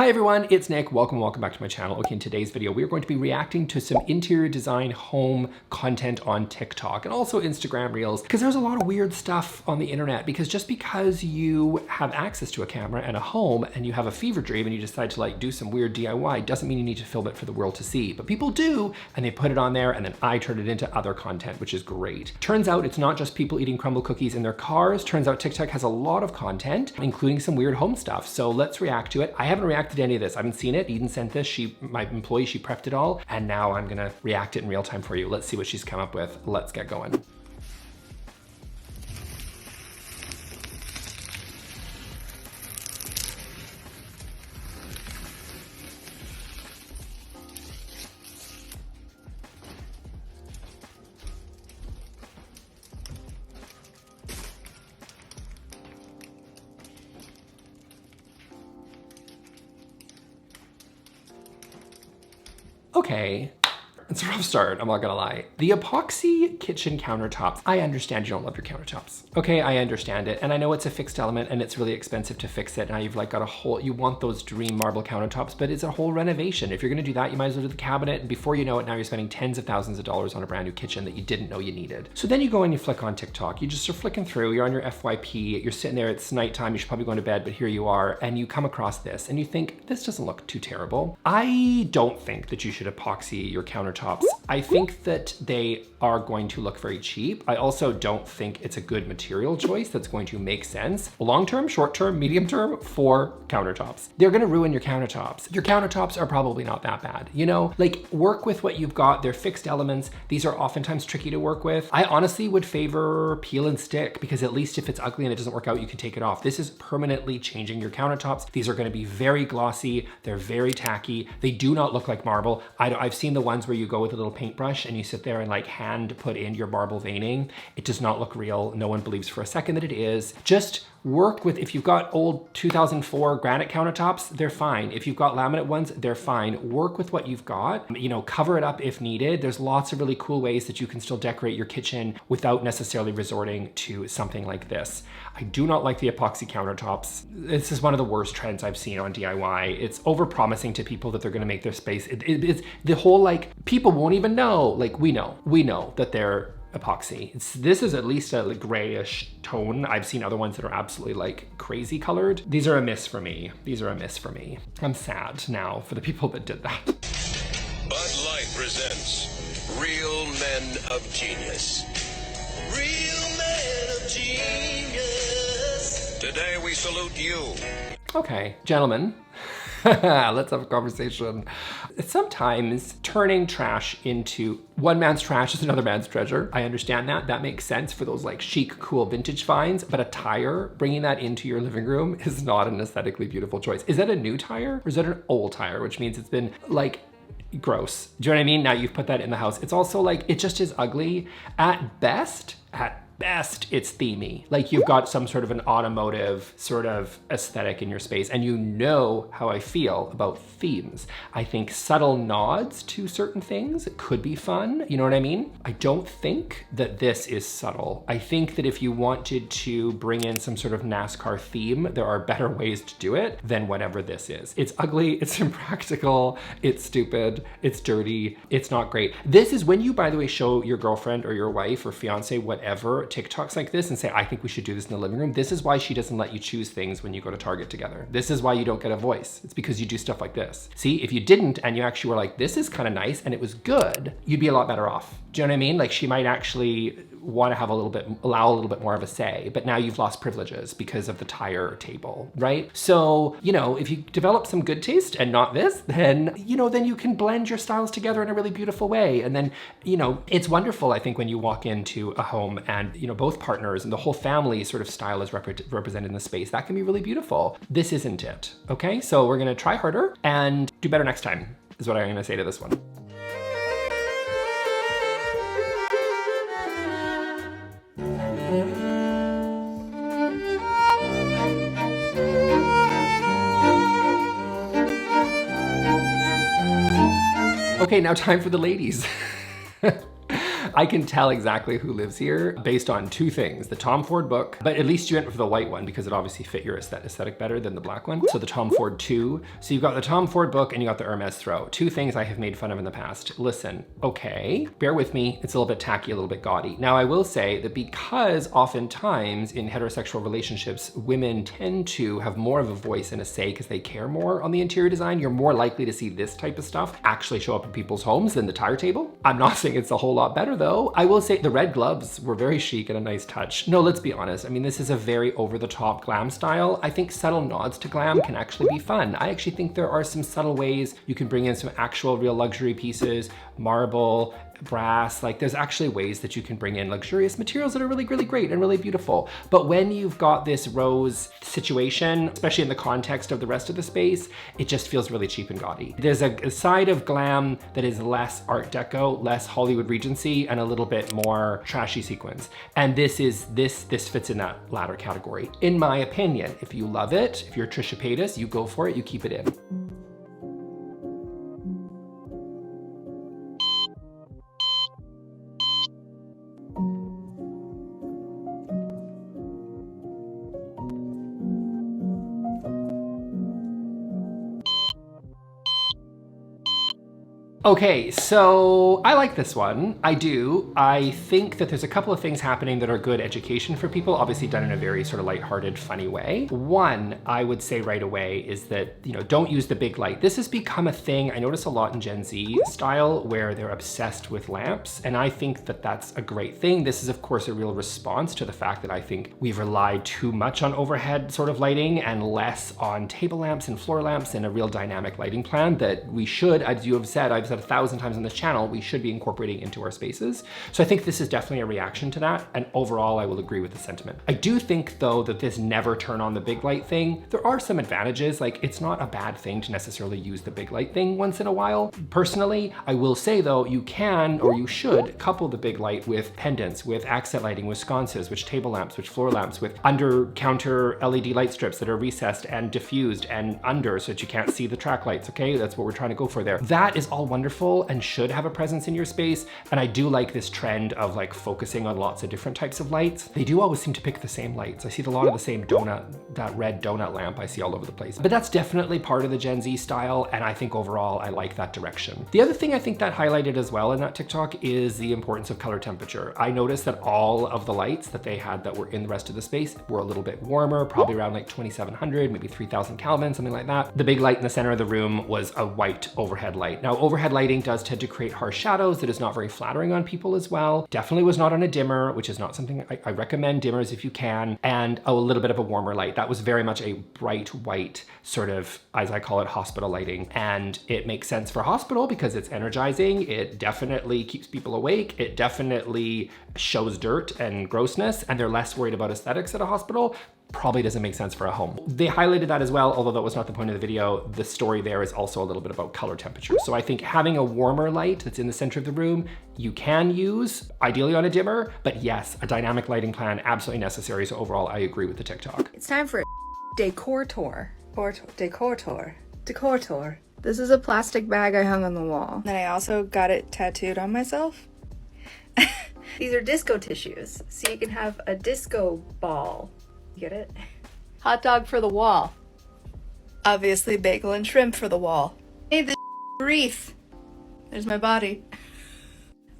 Hi everyone, it's Nick. Welcome back to my channel. Okay, in today's video, we are going to be reacting to some interior design home content on TikTok and also Instagram Reels, because there's a lot of weird stuff on the internet. Because just because you have access to a camera and a home and you have a fever dream and you decide to like do some weird DIY doesn't mean you need to film it for the world to see. But people do, and they put it on there, and then I turn it into other content, which is great. Turns out it's not just people eating crumble cookies in their cars. Turns out TikTok has a lot of content, including some weird home stuff. So let's react to it. I haven't reacted to any of this. I haven't seen it. Eden sent this. My employee, she prepped it all, and now I'm gonna react it in real time for you. Let's see what she's come up with. Let's get going. Okay, it's a rough start, I'm not gonna lie. The epoxy kitchen countertops, I understand you don't love your countertops. Okay, I understand it, and I know it's a fixed element and it's really expensive to fix it. Now you've like got a whole, you want those dream marble countertops, but it's a whole renovation. If you're gonna do that, you might as well do the cabinet, and before you know it, now you're spending tens of thousands of dollars on a brand new kitchen that you didn't know you needed. So then you go and you flick on TikTok, you just are flicking through, you're on your FYP, you're sitting there, it's nighttime, you should probably go to bed, but here you are, and you come across this, and you think, this doesn't look too terrible. I don't think that you should epoxy your countertops. I think that they are going to look very cheap. I also don't think it's a good material choice that's going to make sense long-term, short-term, medium-term for countertops. They're gonna ruin your countertops. Your countertops are probably not that bad, you know? Like, work with what you've got. They're fixed elements. These are oftentimes tricky to work with. I honestly would favor peel and stick, because at least if it's ugly and it doesn't work out, you can take it off. This is permanently changing your countertops. These are gonna be very glossy. They're very tacky. They do not look like marble. I've seen the ones where you go with a little paintbrush and you sit there and like hand put in your marble veining. It does not look real. No one believes for a second that it is. Just work with, if you've got old 2004 granite countertops, they're fine. If you've got laminate ones, they're fine. Work with what you've got, you know, cover it up if needed. There's lots of really cool ways that you can still decorate your kitchen without necessarily resorting to something like this. I do not like the epoxy countertops. This is one of the worst trends I've seen on DIY. It's over-promising to people that they're gonna make their space. It's the whole like, people won't even know. Like, we know that they're epoxy. This is at least a like, grayish tone. I've seen other ones that are absolutely like crazy colored. These are a miss for me. These are a miss for me. I'm sad now for the people that did that. Bud Light presents Real Men of Genius. Real Men of Genius. Today we salute you. Okay, gentlemen. Let's have a conversation. Sometimes turning trash into one man's trash is another man's treasure. I understand that. That makes sense for those like chic, cool vintage finds, but a tire, bringing that into your living room is not an aesthetically beautiful choice. Is that a new tire or is that an old tire? Which means it's been like gross. Do you know what I mean? Now you've put that in the house. It's also like, it just is ugly. At best, it's themey. Like you've got some sort of an automotive sort of aesthetic in your space, and you know how I feel about themes. I think subtle nods to certain things could be fun. You know what I mean? I don't think that this is subtle. I think that if you wanted to bring in some sort of NASCAR theme, there are better ways to do it than whatever this is. It's ugly, it's impractical, it's stupid, it's dirty, it's not great. This is when you, by the way, show your girlfriend or your wife or fiance, whatever, TikToks like this and say, I think we should do this in the living room. This is why she doesn't let you choose things when you go to Target together. This is why you don't get a voice. It's because you do stuff like this. See, if you didn't and you actually were like, this is kind of nice and it was good, you'd be a lot better off. Do you know what I mean? Like she might actually want to have allow a little bit more of a say, but now you've lost privileges because of the tire table, right? So, you know, if you develop some good taste and not this, then, you know, then you can blend your styles together in a really beautiful way. And then, you know, it's wonderful, I think, when you walk into a home and, you know, both partners and the whole family sort of style is represented in the space. That can be really beautiful. This isn't it, okay? So we're gonna try harder and do better next time, is what I'm gonna say to this one. Okay, now time for the ladies. I can tell exactly who lives here based on two things. The Tom Ford book, but at least you went for the white one because it obviously fit your aesthetic better than the black one. So the Tom Ford 2. So you've got the Tom Ford book and you got the Hermes throw. Two things I have made fun of in the past. Listen, okay, bear with me. It's a little bit tacky, a little bit gaudy. Now I will say that because oftentimes in heterosexual relationships, women tend to have more of a voice and a say because they care more on the interior design, you're more likely to see this type of stuff actually show up in people's homes than the tire table. I'm not saying it's a whole lot better though. I will say the red gloves were very chic and a nice touch. No, let's be honest. I mean, this is a very over-the-top glam style. I think subtle nods to glam can actually be fun. I actually think there are some subtle ways you can bring in some actual real luxury pieces, marble, brass, like there's actually ways that you can bring in luxurious materials that are really, really great and really beautiful. But when you've got this rose situation, especially in the context of the rest of the space, it just feels really cheap and gaudy. There's a side of glam that is less Art Deco, less Hollywood Regency, and a little bit more trashy sequins. And this fits in that latter category. In my opinion, if you love it, if you're Trisha Paytas, you go for it, you keep it in. Okay, so I like this one. I do. I think that there's a couple of things happening that are good education for people, obviously done in a very sort of lighthearted, funny way. One, I would say right away is that, you know, don't use the big light. This has become a thing I notice a lot in Gen Z style where they're obsessed with lamps, and I think that that's a great thing. This is of course a real response to the fact that I think we've relied too much on overhead sort of lighting and less on table lamps and floor lamps and a real dynamic lighting plan that we should, as you have said, I've said 1,000 times on this channel, we should be incorporating into our spaces. So I think this is definitely a reaction to that, and overall I will agree with the sentiment. I do think though that this never turn on the big light thing, there are some advantages. Like it's not a bad thing to necessarily use the big light thing once in a while. Personally, I will say though, you can or you should couple the big light with pendants, with accent lighting, with sconces, with table lamps, with floor lamps, with under counter LED light strips that are recessed and diffused and under so that you can't see the track lights, okay? That's what we're trying to go for there. That is all wonderful and should have a presence in your space. And I do like this trend of like focusing on lots of different types of lights. They do always seem to pick the same lights. I see a lot of the same donut, that red donut lamp I see all over the place. But that's definitely part of the Gen Z style. And I think overall, I like that direction. The other thing I think that highlighted as well in that TikTok is the importance of color temperature. I noticed that all of the lights that they had that were in the rest of the space were a little bit warmer, probably around like 2,700, maybe 3,000 Kelvin, something like that. The big light in the center of the room was a white overhead light. Now, overhead lighting does tend to create harsh shadows that is not very flattering on people as well. Definitely was not on a dimmer, which is not something I recommend dimmers if you can, and a little bit of a warmer light. That was very much a bright white sort of, as I call it, hospital lighting. And it makes sense for hospital because it's energizing. It definitely keeps people awake. It definitely shows dirt and grossness, and they're less worried about aesthetics at a hospital. Probably doesn't make sense for a home. They highlighted that as well, although that was not the point of the video. The story there is also a little bit about color temperature. So I think having a warmer light that's in the center of the room, you can use, ideally on a dimmer, but yes, a dynamic lighting plan, absolutely necessary. So overall, I agree with the TikTok. It's time for a decor tour. Decor tour. Decor tour. This is a plastic bag I hung on the wall. Then I also got it tattooed on myself. These are disco tissues, so you can have a disco ball. Get it? Hot dog for the wall. Obviously bagel and shrimp for the wall. Hey, this wreath. There's my body.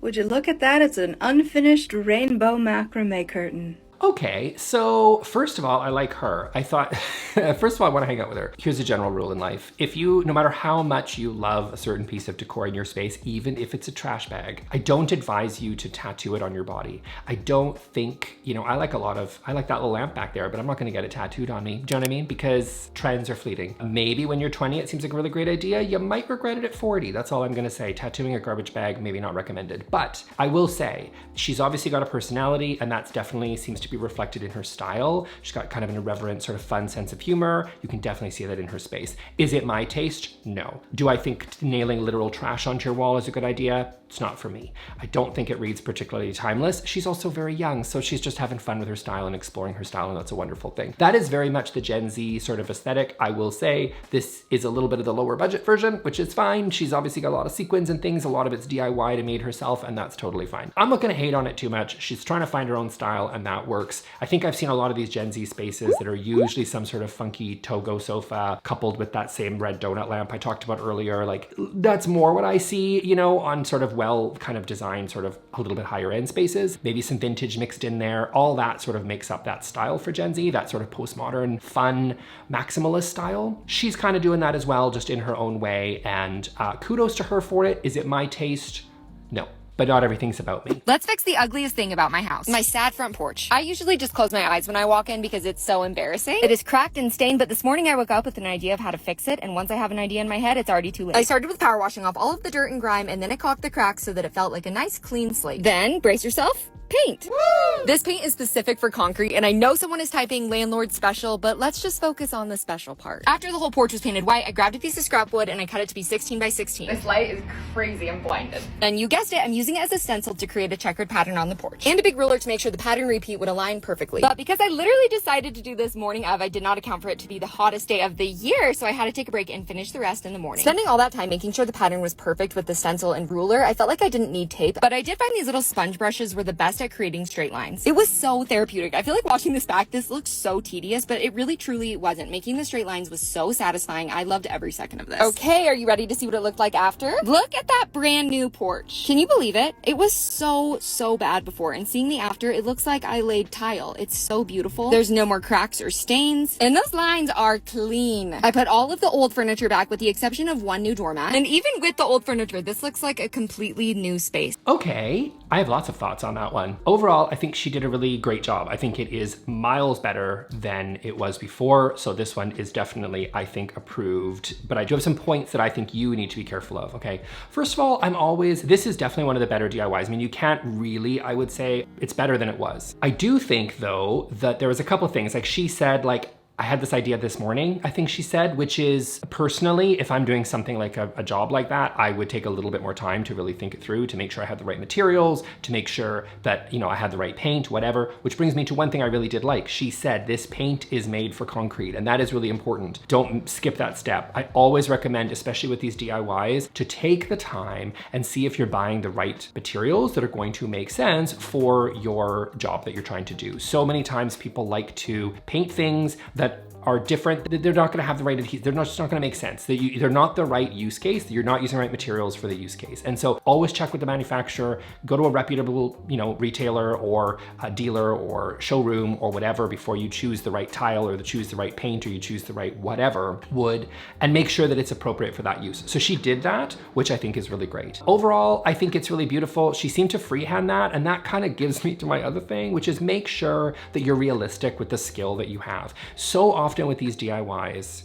Would you look at that? It's an unfinished rainbow macrame curtain. Okay, so first of all, I like her. I thought, first of all, I want to hang out with her. Here's a general rule in life. If you, no matter how much you love a certain piece of decor in your space, even if it's a trash bag, I don't advise you to tattoo it on your body. I don't think, you know, I like that little lamp back there, but I'm not going to get it tattooed on me. Do you know what I mean? Because trends are fleeting. Maybe when you're 20, it seems like a really great idea. You might regret it at 40. That's all I'm going to say. Tattooing a garbage bag, maybe not recommended. But I will say, she's obviously got a personality, and that's definitely seems to be reflected in her style. She's got kind of an irreverent, sort of fun sense of humor. You can definitely see that in her space. Is it my taste? No. Do I think nailing literal trash onto your wall is a good idea? It's not for me. I don't think it reads particularly timeless. She's also very young, so she's just having fun with her style and exploring her style, and that's a wonderful thing. That is very much the Gen Z sort of aesthetic. I will say this is a little bit of the lower budget version, which is fine. She's obviously got a lot of sequins and things. A lot of it's DIY and made herself, and that's totally fine. I'm not gonna hate on it too much. She's trying to find her own style, and that works. I think I've seen a lot of these Gen Z spaces that are usually some sort of funky Togo sofa coupled with that same red donut lamp I talked about earlier. Like, that's more what I see, you know, on sort of well kind of designed, sort of a little bit higher end spaces. Maybe some vintage mixed in there. All that sort of makes up that style for Gen Z, that sort of postmodern, fun, maximalist style. She's kind of doing that as well, just in her own way, and kudos to her for it. Is it my taste? No. But not everything's about me. Let's fix the ugliest thing about my house. My sad front porch. I usually just close my eyes when I walk in because it's so embarrassing. It is cracked and stained, but this morning I woke up with an idea of how to fix it, and once I have an idea in my head, it's already too late. I started with power washing off all of the dirt and grime, and then I caulked the cracks so that it felt like a nice clean slate. Then, brace yourself, paint. Woo! This paint is specific for concrete, and I know someone is typing landlord special, but let's just focus on the special part. After the whole porch was painted white, I grabbed a piece of scrap wood and I cut it to be 16 by 16. This light is crazy. I'm blinded. And you guessed it, I'm using it as a stencil to create a checkered pattern on the porch. And a big ruler to make sure the pattern repeat would align perfectly. But because I literally decided to do this morning of, I did not account for it to be the hottest day of the year, so I had to take a break and finish the rest in the morning. Spending all that time making sure the pattern was perfect with the stencil and ruler, I felt like I didn't need tape, but I did find these little sponge brushes were the best at creating straight lines. It was so therapeutic. I feel like watching this back, this looks so tedious, but it really truly wasn't. Making the straight lines was so satisfying. I loved every second of this. Okay, are you ready to see what it looked like after? Look at that brand new porch. Can you believe it? It was so bad before, and seeing the after, it looks like I laid tile. It's so beautiful. There's no more cracks or stains, and those lines are clean. I put all of the old furniture back with the exception of one new doormat, and even with the old furniture, this looks like a completely new space. Okay, I have lots of thoughts on that one. Overall, I think she did a really great job. I think it is miles better than it was before, so this one is definitely, I think, approved. But I do have some points that I think you need to be careful of, okay? First of all, this is definitely one of the better DIYs. I mean, you can't really, I would say, it's better than it was. I do think, though, that there was a couple of things. Like, she said, like, I had this idea this morning, I think she said, which is, personally, if I'm doing something like a job like that, I would take a little bit more time to really think it through, to make sure I had the right materials, to make sure that, you know, I had the right paint, whatever, which brings me to one thing I really did like. She said, this paint is made for concrete, and that is really important. Don't skip that step. I always recommend, especially with these DIYs, to take the time and see if you're buying the right materials that are going to make sense for your job that you're trying to do. So many times people like to paint things that are different. They're not gonna have the right adhesive. They're just not gonna make sense. They're not the right use case. You're not using the right materials for the use case. And so always check with the manufacturer, go to a reputable, you know, retailer or a dealer or showroom or whatever before you choose the right tile or choose the right paint or you choose the right whatever wood, and make sure that it's appropriate for that use. So she did that, which I think is really great. Overall, I think it's really beautiful. She seemed to freehand that, and that kind of gives me to my other thing, which is make sure that you're realistic with the skill that you have. So often with these DIYs,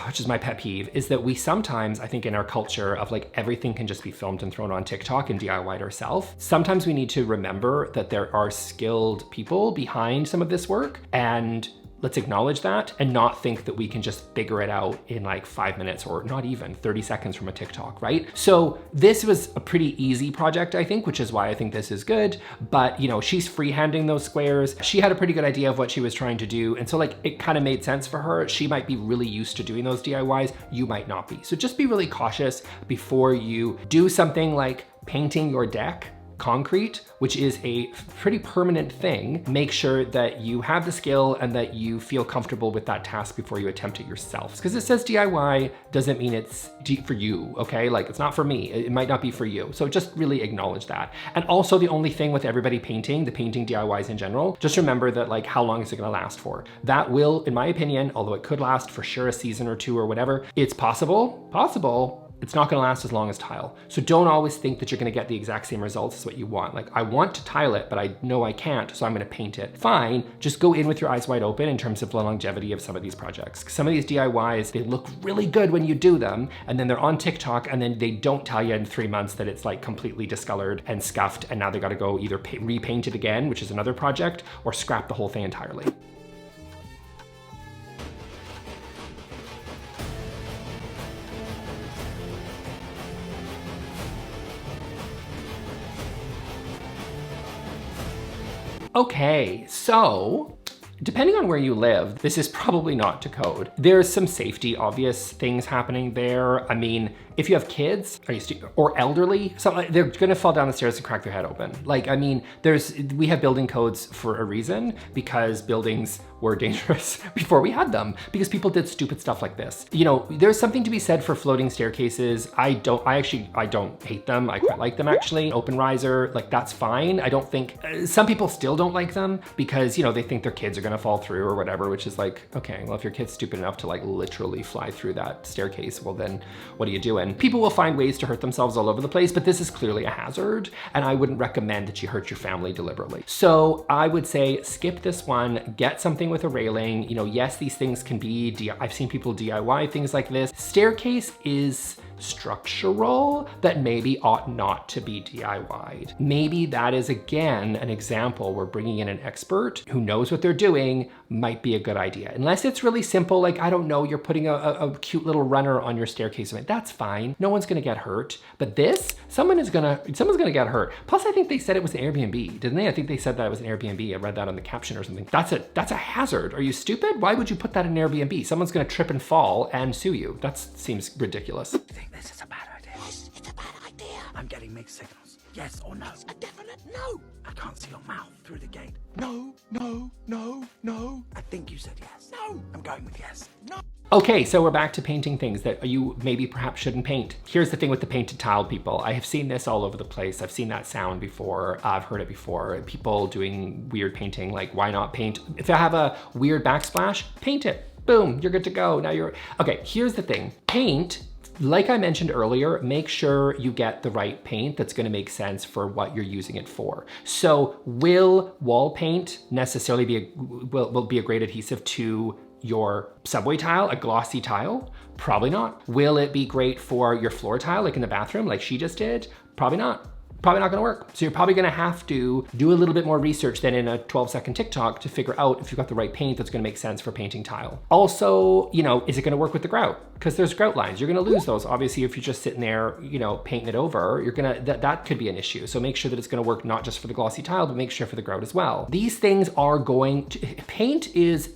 which is my pet peeve, is that we sometimes, I think in our culture of like everything can just be filmed and thrown on TikTok and DIY'd ourselves, sometimes we need to remember that there are skilled people behind some of this work, and let's acknowledge that and not think that we can just figure it out in like 5 minutes or not even 30 seconds from a TikTok, right? So this was a pretty easy project, I think, which is why I think this is good. But you know, she's freehanding those squares. She had a pretty good idea of what she was trying to do. And so like, it kind of made sense for her. She might be really used to doing those DIYs. You might not be. So just be really cautious before you do something like painting your deck concrete, which is a pretty permanent thing. Make sure that you have the skill and that you feel comfortable with that task before you attempt it yourself. Because it says DIY doesn't mean it's for you, okay? Like, it's not for me. It might not be for you. So just really acknowledge that. And also, the only thing with everybody painting, the painting DIYs in general, just remember that, like, how long is it gonna last for? That will, in my opinion, although it could last for sure a season or two or whatever, it's possible, it's not gonna last as long as tile. So don't always think that you're gonna get the exact same results as what you want. Like, I want to tile it, but I know I can't, so I'm gonna paint it. Fine, just go in with your eyes wide open in terms of the longevity of some of these projects. Some of these DIYs, they look really good when you do them, and then they're on TikTok, and then they don't tell you in 3 months that it's like completely discolored and scuffed, and now they gotta go either repaint it again, which is another project, or scrap the whole thing entirely. Okay, so depending on where you live, this is probably not to code. There's some safety obvious things happening there. I mean, if you have kids or elderly, they're gonna fall down the stairs and crack their head open. Like, I mean, we have building codes for a reason, because buildings were dangerous before we had them, because people did stupid stuff like this. You know, there's something to be said for floating staircases. I don't hate them. I quite like them actually. Open riser, like that's fine. I don't think, some people still don't like them because, you know, they think their kids are gonna fall through or whatever, which is like, okay, well, if your kid's stupid enough to like literally fly through that staircase, well then what are you doing? People will find ways to hurt themselves all over the place, but this is clearly a hazard, and I wouldn't recommend that you hurt your family deliberately. So I would say skip this one, get something with a railing. You know, yes, these things can be, I've seen people DIY things like this. Staircase is structural that maybe ought not to be DIY'd. Maybe that is, again, an example where bringing in an expert who knows what they're doing might be a good idea. Unless it's really simple, like, I don't know, you're putting a cute little runner on your staircase. That's fine. No one's gonna get hurt. But this, someone's gonna get hurt. Plus, I think they said it was an Airbnb, didn't they? I think they said that it was an Airbnb. I read that on the caption or something. That's a hazard. Are you stupid? Why would you put that in an Airbnb? Someone's gonna trip and fall and sue you. That seems ridiculous. This is a bad idea. Yes, it's a bad idea. I'm getting mixed signals. Yes or no? A definite no. I can't see your mouth through the gate. No, no, no, no. I think you said yes. No. I'm going with yes. No. Okay, so we're back to painting things that you maybe perhaps shouldn't paint. Here's the thing with the painted tile people. I have seen this all over the place. I've seen that sound before. I've heard it before. People doing weird painting, like why not paint? If I have a weird backsplash, paint it. Boom, you're good to go. Now you're, okay, here's the thing. Paint, like I mentioned earlier, make sure you get the right paint that's gonna make sense for what you're using it for. So will wall paint necessarily will be a great adhesive to your subway tile, a glossy tile? Probably not. Will it be great for your floor tile, like in the bathroom, like she just did? Probably not. Probably not gonna work. So you're probably gonna have to do a little bit more research than in a 12-second TikTok to figure out if you've got the right paint that's gonna make sense for painting tile. Also, you know, is it gonna work with the grout? Because there's grout lines. You're gonna lose those. Obviously, if you're just sitting there, you know, painting it over, you're gonna, that could be an issue. So make sure that it's gonna work not just for the glossy tile, but make sure for the grout as well. These things are going to, paint is,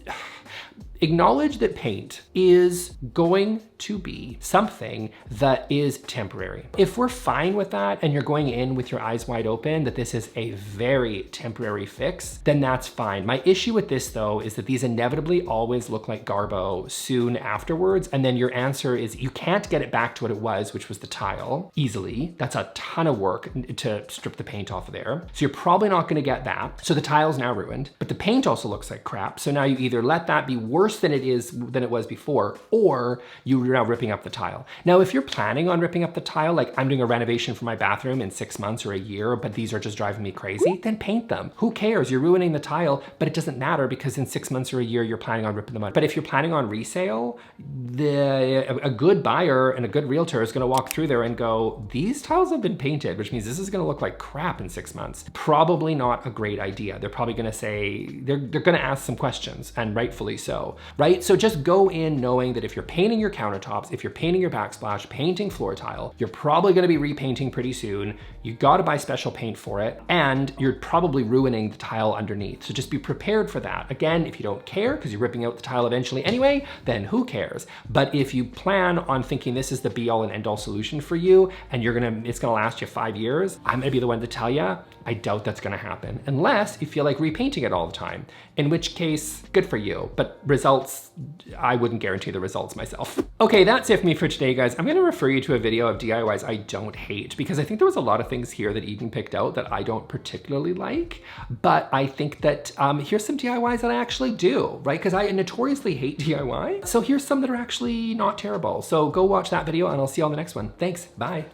acknowledge that paint is going to be something that is temporary. If we're fine with that and you're going in with your eyes wide open that this is a very temporary fix, then that's fine. My issue with this though is that these inevitably always look like garbo soon afterwards, and then your answer is you can't get it back to what it was, which was the tile, easily. That's a ton of work to strip the paint off of there. So you're probably not gonna get that. So the tile's now ruined, but the paint also looks like crap. So now you either let that be worse than it was before, or you're now ripping up the tile. Now, if you're planning on ripping up the tile, like I'm doing a renovation for my bathroom in 6 months or a year, but these are just driving me crazy, then paint them. Who cares? You're ruining the tile, but it doesn't matter because in 6 months or a year, you're planning on ripping them up. But if you're planning on resale, a good buyer and a good realtor is gonna walk through there and go, these tiles have been painted, which means this is gonna look like crap in 6 months. Probably not a great idea. They're probably gonna say, they're gonna ask some questions, and rightfully so, right? So just go in knowing that if you're painting your countertops, if you're painting your backsplash, painting floor tile, you're probably gonna be repainting pretty soon. You gotta buy special paint for it, and you're probably ruining the tile underneath. So just be prepared for that. Again, if you don't care, because you're ripping out the tile eventually anyway, then who cares? But if you plan on thinking this is the be all and end all solution for you, and it's gonna last you 5 years, I'm gonna be the one to tell you, I doubt that's gonna happen, unless you feel like repainting it all the time, in which case, good for you. But results, I wouldn't guarantee the results myself. Okay, that's it for me for today, guys. I'm gonna refer you to a video of DIYs I don't hate, because I think there was a lot of things here that Eden picked out that I don't particularly like, but I think that here's some DIYs that I actually do, right? Because I notoriously hate DIY. So here's some that are actually not terrible. So go watch that video and I'll see you on the next one. Thanks, bye.